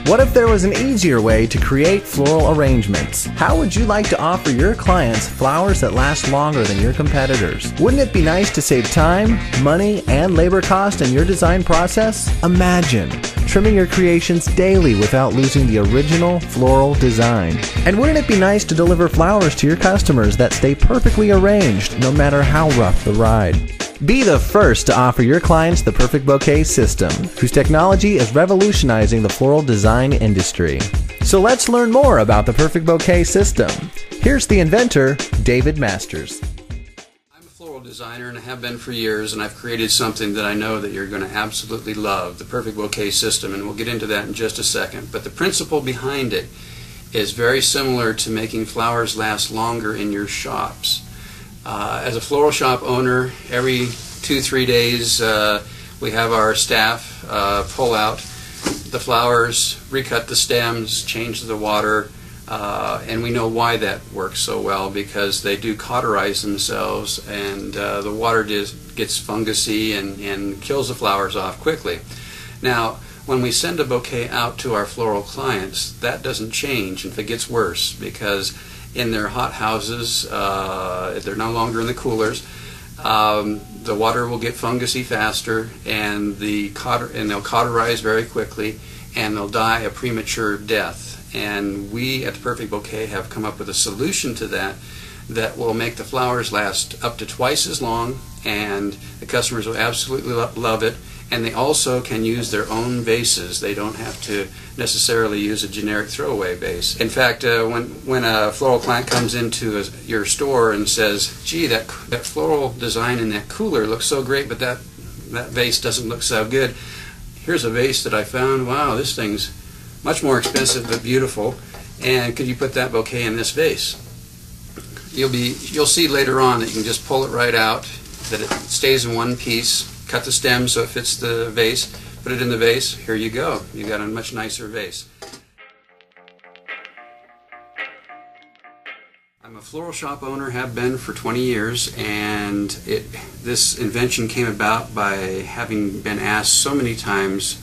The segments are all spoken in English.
What if there was an easier way to create floral arrangements? How would you like to offer your clients flowers that last longer than your competitors? Wouldn't it be nice to save time, money, and labor cost in your design process? Imagine trimming your creations daily without losing the original floral design. And wouldn't it be nice to deliver flowers to your customers that stay perfectly arranged no matter how rough the ride? Be the first to offer your clients the Perfect Bouquet System, whose technology is revolutionizing the floral design industry. So let's learn more about the Perfect Bouquet System. Here's the inventor, David Masters. I'm a floral designer and I have been for years, and I've created something that I know that you're going to absolutely love, the Perfect Bouquet System, and we'll get into that in just a second. But the principle behind it is very similar to making flowers last longer in your shops. As a floral shop owner, every 2-3 days we have our staff pull out the flowers, recut the stems, change the water, and we know why that works so well, because they do cauterize themselves, and the water just gets fungusy and kills the flowers off quickly. Now, when we send a bouquet out to our floral clients, that doesn't change. In fact, it gets worse, because in their hot houses, if they're no longer in the coolers, the water will get fungusy faster, and they'll cauterize very quickly, and they'll die a premature death. And we at the Perfect Bouquet have come up with a solution to that that will make the flowers last up to twice as long, and the customers will absolutely love it. And they also can use their own vases. They don't have to necessarily use a generic throwaway vase. In fact, when a floral client comes into your store and says, gee, that floral design in that cooler looks so great, but that vase doesn't look so good. Here's a vase that I found. Wow, this thing's much more expensive but beautiful. And could you put that bouquet in this vase? You'll see later on that you can just pull it right out, that it stays in one piece. Cut the stem so it fits the vase, put it in the vase, here you go. You got a much nicer vase. I'm a floral shop owner, have been for 20 years, and this invention came about by having been asked so many times,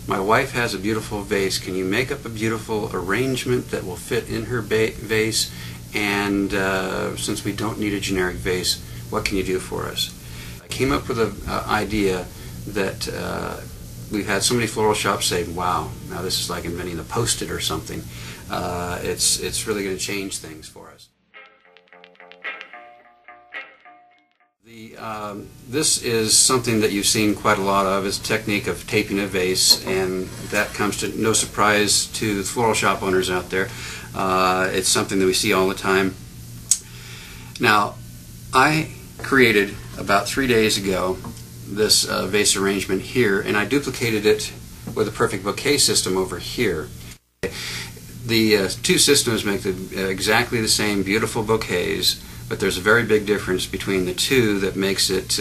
my wife has a beautiful vase, can you make up a beautiful arrangement that will fit in her vase, and since we don't need a generic vase, what can you do for us? Came up with an idea that we've had so many floral shops say, wow, now this is like inventing the Post-it or something. It's really going to change things for us. This is something that you've seen quite a lot of, is a technique of taping a vase, and that comes to no surprise to floral shop owners out there. It's something that we see all the time. Now, I created about 3 days ago this vase arrangement here, and I duplicated it with a Perfect Bouquet System over here. The two systems make exactly the same beautiful bouquets, but there's a very big difference between the two that makes it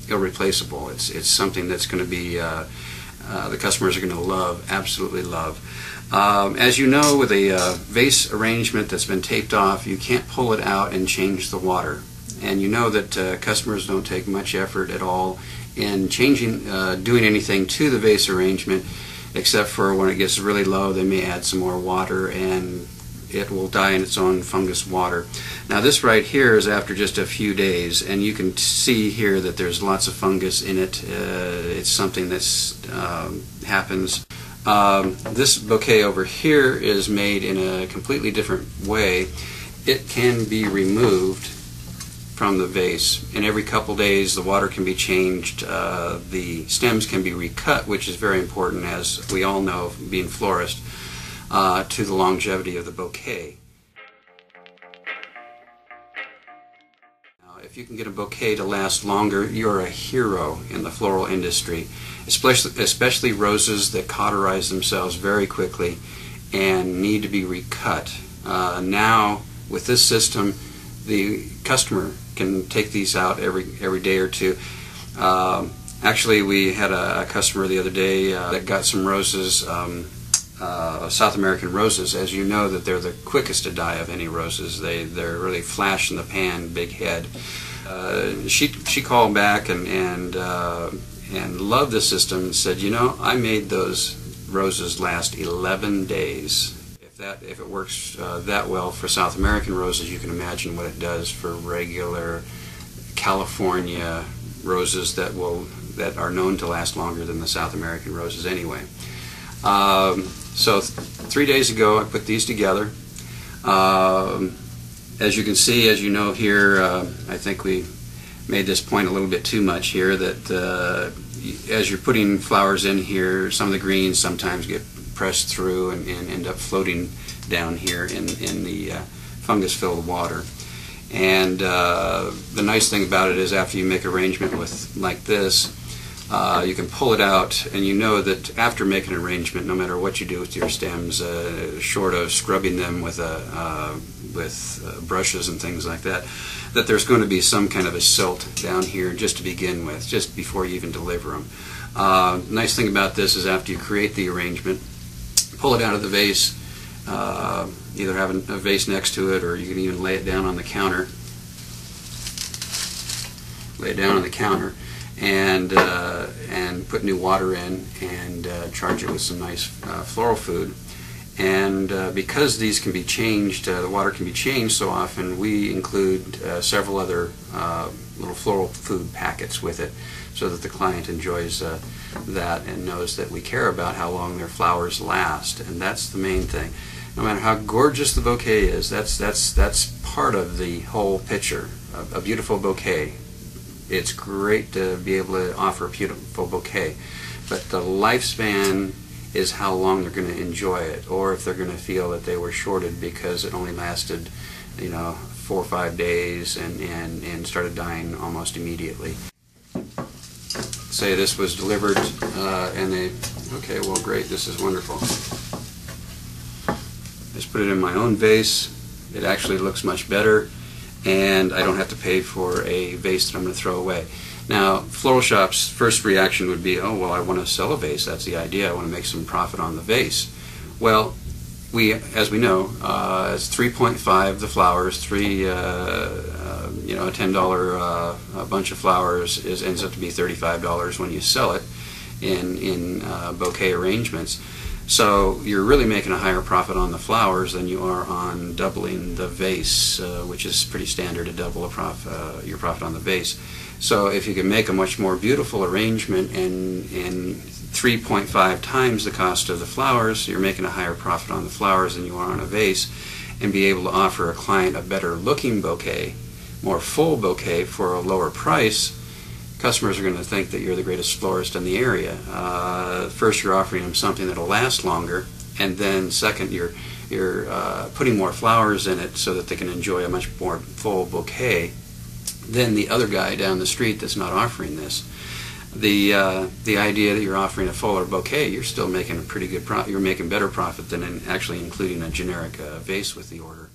irreplaceable. It's something that's going to be the customers are going to love, absolutely love. As you know, with a vase arrangement that's been taped off, you can't pull it out and change the water. And you know that customers don't take much effort at all in doing anything to the vase arrangement, except for when it gets really low, they may add some more water and it will die in its own fungus water. Now this right here is after just a few days, and you can see here that there's lots of fungus in it. It's something that's happens. This bouquet over here is made in a completely different way. It can be removed from the vase, and every couple days the water can be changed, the stems can be recut, which is very important, as we all know, being florists, to the longevity of the bouquet. Now, if you can get a bouquet to last longer, you're a hero in the floral industry, especially roses that cauterize themselves very quickly and need to be recut. Now, with this system, the customer can take these out every day or two. Actually, we had a customer the other day that got some roses, South American roses. As you know, that they're the quickest to die of any roses. They're really flash in the pan, big head. She called back and loved the system and said, you know, I made those roses last 11 days. If it works that well for South American roses, you can imagine what it does for regular California roses that are known to last longer than the South American roses anyway. So 3 days ago I put these together. As you can see, as you know here, I think we made this point a little bit too much here, that as you're putting flowers in here, some of the greens sometimes get pressed through and end up floating down here in the fungus-filled water. And the nice thing about it is, after you make an arrangement with like this, you can pull it out, and you know that after making an arrangement, no matter what you do with your stems, short of scrubbing them with brushes and things like that, that there's going to be some kind of a silt down here just to begin with, just before you even deliver them. Nice thing about this is, after you create the arrangement, pull it out of the vase, either have a vase next to it, or you can even lay it down on the counter. Lay it down on the counter, and put new water in, and charge it with some nice floral food. And because these can be changed, the water can be changed so often, we include several other little floral food packets with it, so that the client enjoys that and knows that we care about how long their flowers last. And that's the main thing. No matter how gorgeous the bouquet is, that's part of the whole picture. A beautiful bouquet. It's great to be able to offer a beautiful bouquet, but the lifespan is how long they're going to enjoy it, or if they're going to feel that they were shorted because it only lasted, 4 or 5 days and started dying almost immediately. Say this was delivered and they, okay, well great, this is wonderful. Just put it in my own vase. It actually looks much better, and I don't have to pay for a vase that I'm going to throw away. Now, floral shops' first reaction would be, oh, well, I want to sell a vase. That's the idea. I want to make some profit on the vase. Well, as we know, it's 3.5 the flowers, a $10 bunch of flowers ends up to be $35 when you sell it in bouquet arrangements. So you're really making a higher profit on the flowers than you are on doubling the vase, which is pretty standard to double your profit on the vase. So if you can make a much more beautiful arrangement and 3.5 times the cost of the flowers, you're making a higher profit on the flowers than you are on a vase, and be able to offer a client a better looking bouquet, more full bouquet for a lower price, customers are going to think that you're the greatest florist in the area. First, you're offering them something that will last longer, and then second, you're putting more flowers in it so that they can enjoy a much more full bouquet than the other guy down the street that's not offering this. The idea that you're offering a fuller bouquet, you're still making a pretty good profit. You're making better profit than actually including a generic vase with the order.